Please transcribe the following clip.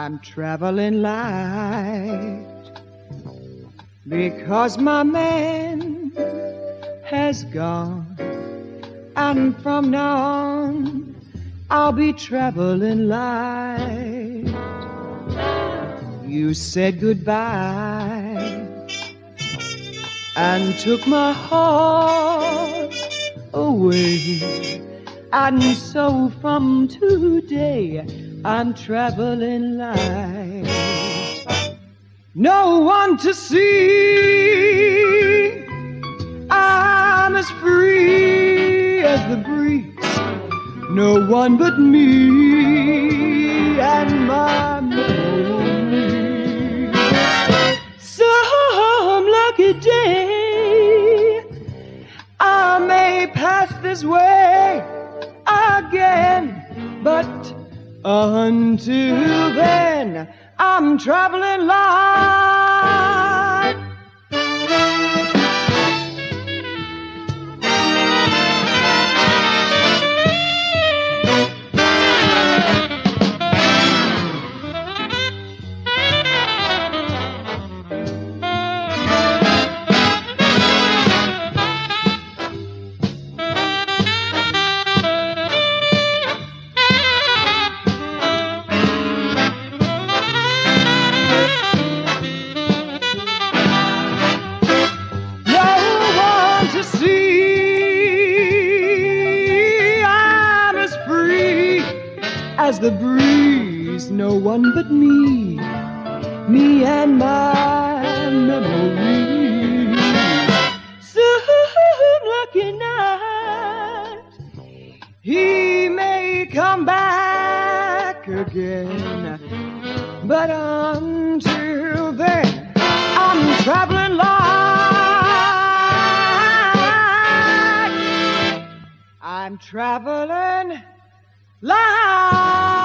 I'm traveling light because my man has gone, and from now on I'll be traveling light. You said goodbye and took my heart away, and so from today I'm traveling light. No one to see, I'm as free as the breeze. No one but me and my memory. Some lucky day I may pass this way again, but until then I'm traveling light. The breeze, no one but me and my memory. Some lucky night he may come back again, but until then I'm traveling light. I'm traveling light.